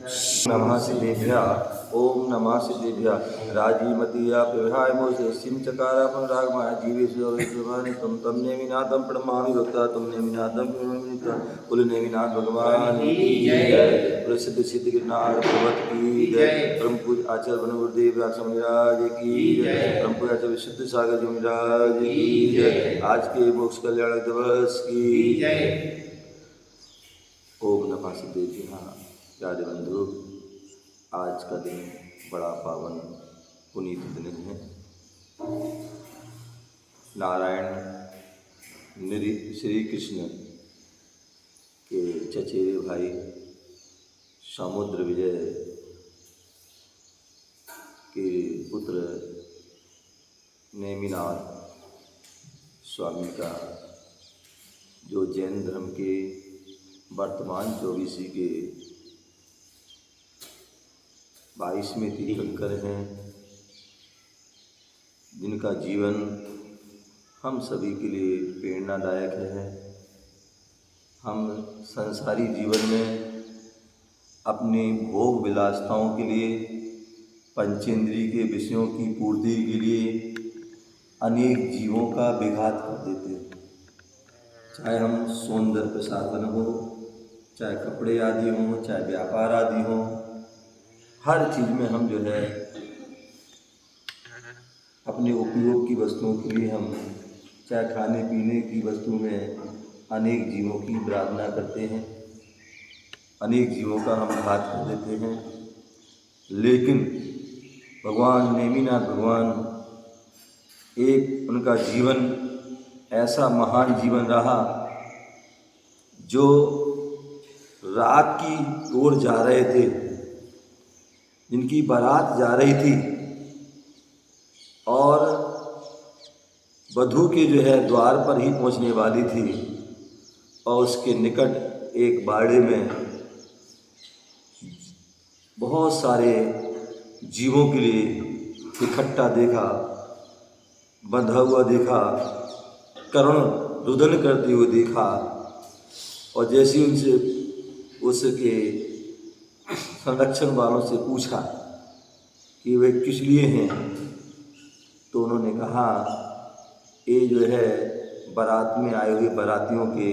नमः सिद्धेभ्यः ओम नमः सिद्धेभ्यः राजीमतीया प्रभाय मोसे सिम चकारा पुनरागमाय जीवेश्वर तुम तम नेमिनाथम प्रणमामि भक्ता तुम नेमिनाथम प्रणमामि कुल नेमिनाथ भगवान की जय। प्रसिद्ध सिद्ध गिरनार पर्वत की जय। परम पूज आचार्य बनवर्देव महाराज की जय। परम पूज आचार्य विशुद्ध सागर जी महाराज की जय। आज के मोक्ष कल्याण दिवस की जय। ओम नमः सिद्धेभ्यः। प्यारे बंधु, आज का दिन बड़ा पावन पुनीत दिन है। नारायण श्री कृष्ण के चचेरे भाई समुद्र विजय के पुत्र नेमिनाथ स्वामी का जो जैन धर्म के वर्तमान 24 के 22वें तीर्थंकर हैं, जिनका जीवन हम सभी के लिए प्रेरणादायक है। हम संसारी जीवन में अपनी भोग विलासताओं के लिए, पंचेंद्रिय के विषयों की पूर्ति के लिए अनेक जीवों का विघात कर देते हैं। चाहे हम सौंदर्य प्रसाधन हो, चाहे कपड़े आदि हों, चाहे व्यापार आदि हों, हर चीज़ में हम जो है अपने उपयोग की वस्तुओं के लिए हम चाहे खाने पीने की वस्तु में अनेक जीवों की आराधना करते हैं, अनेक जीवों का हम घात कर देते हैं। लेकिन भगवान नेमिनाथ भगवान, एक उनका जीवन ऐसा महान जीवन रहा जो रात की ओर जा रहे थे, जिनकी बारात जा रही थी और वधू के जो है द्वार पर ही पहुंचने वाली थी, और उसके निकट एक बाड़े में बहुत सारे जीवों के लिए इकट्ठा देखा, बंधा हुआ देखा, करुण रुदन करते हुए देखा। और जैसे उनसे उसके संरक्षण वालों से पूछा कि वे किस लिए हैं, तो उन्होंने कहा ये जो है बारात में आए हुए बारातियों के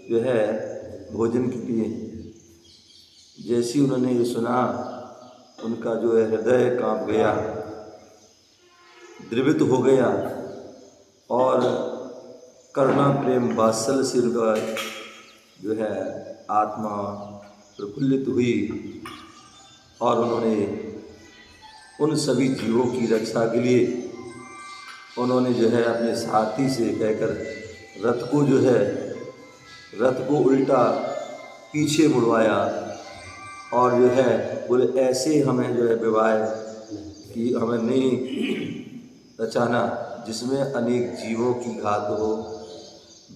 जो है भोजन के लिए। जैसे उन्होंने ये सुना, उनका जो है हृदय कांप गया, द्रवित हो गया, और करुणा प्रेम वात्सल्य से उनका जो है आत्मा प्रफुल्लित हुई। और उन्होंने उन सभी जीवों की रक्षा के लिए उन्होंने जो है अपने साथी से कहकर रथ को उल्टा पीछे मुड़वाया, और जो है बोले ऐसे हमें जो है विवाह कि हमें नहीं रचाना जिसमें अनेक जीवों की घात हो,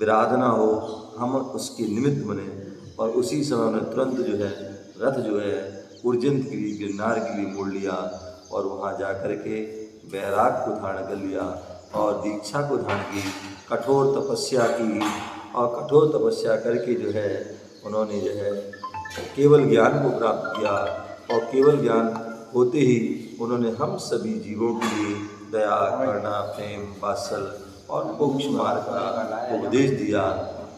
विराधना हो, हम उसके निमित्त बने। और उसी समय उन्होंने तुरंत जो है रथ जो है उर्जंत के लिए गिरनार के लिए मोड़ लिया, और वहाँ जा कर के वैराग को धारण कर लिया और दीक्षा को धारण की, कठोर तपस्या की, और कठोर तपस्या करके जो है उन्होंने जो है केवल ज्ञान को प्राप्त किया। और केवल ज्ञान होते ही उन्होंने हम सभी जीवों के लिए दया, करुणा, प्रेम, वात्सल्य और मोक्ष मार्ग का उपदेश दिया।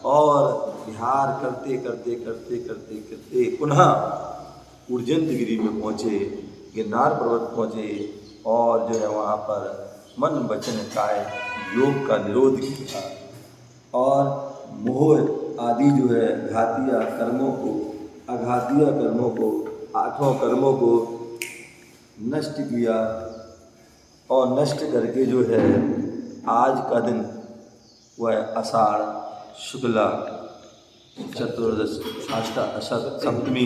और विहार करते करते करते करते करते पुनः उर्जंतगिरी में पहुँचे, गिरनार पर्वत पहुँचे, और जो है वहाँ पर मन वचन काय योग का निरोध किया, और मोह आदि जो है घातीय कर्मों को 8 कर्मों को नष्ट किया। और नष्ट करके जो है आज का दिन वह आषाढ़ शुक्ला चतुर्दश सप्तमी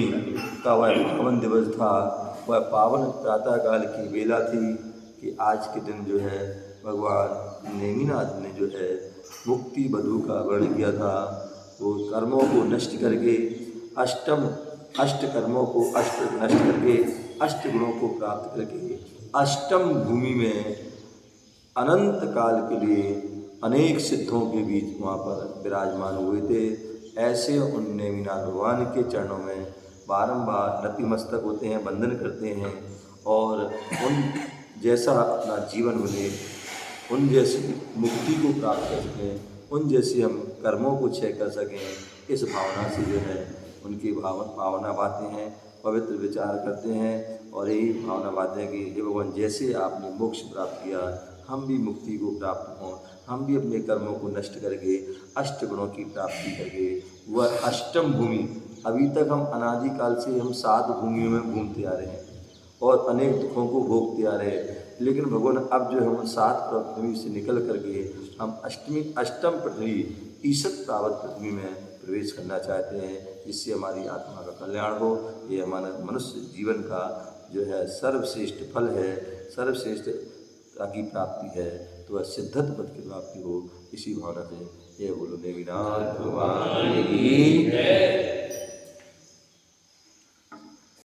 का वह पावन दिवस था। वह पावन प्रातःकाल की बेला थी कि आज के दिन जो है भगवान नेमिनाथ ने जो है मुक्ति वधू का वर्णन किया था। वो कर्मों को नष्ट करके अष्ट कर्मों को नष्ट करके अष्ट गुणों को प्राप्त करके अष्टम भूमि में अनंत काल के लिए अनेक सिद्धों के बीच वहाँ पर विराजमान हुए थे। ऐसे उन नेमिनाथ भगवान के चरणों में बारंबार नतमस्तक होते हैं, वंदन करते हैं और उन जैसा अपना जीवन बने, उन जैसी मुक्ति को प्राप्त कर सकें, उन जैसे हम कर्मों को क्षय कर सकें, इस भावना से जो है उनकी भावना बातें हैं, पवित्र विचार करते हैं और यही भावना बातें हैं कि हे भगवान, जैसे आपने मोक्ष प्राप्त किया, हम भी मुक्ति को प्राप्त हों, हम भी अपने कर्मों को नष्ट करके अष्ट गुणों की प्राप्ति करके वह अष्टम भूमि, अभी तक हम अनादिकाल से हम 7 भूमियों में घूमते आ रहे हैं और अनेक दुखों को भोगते आ रहे हैं, लेकिन भगवान अब जो हम 7 पृथ्वी से निकल करके हम अष्टम पृथ्वी ईसत प्रावत पृथ्वी में प्रवेश करना चाहते हैं, जिससे हमारी आत्मा का कल्याण हो। ये हमारा मनुष्य जीवन का जो है सर्वश्रेष्ठ फल है, सर्वश्रेष्ठ की प्राप्ति है, तो वह सिद्धत पद की प्राप्ति हो। इसी भावना से ये बोलो नेमिनाथ भगवान की जय।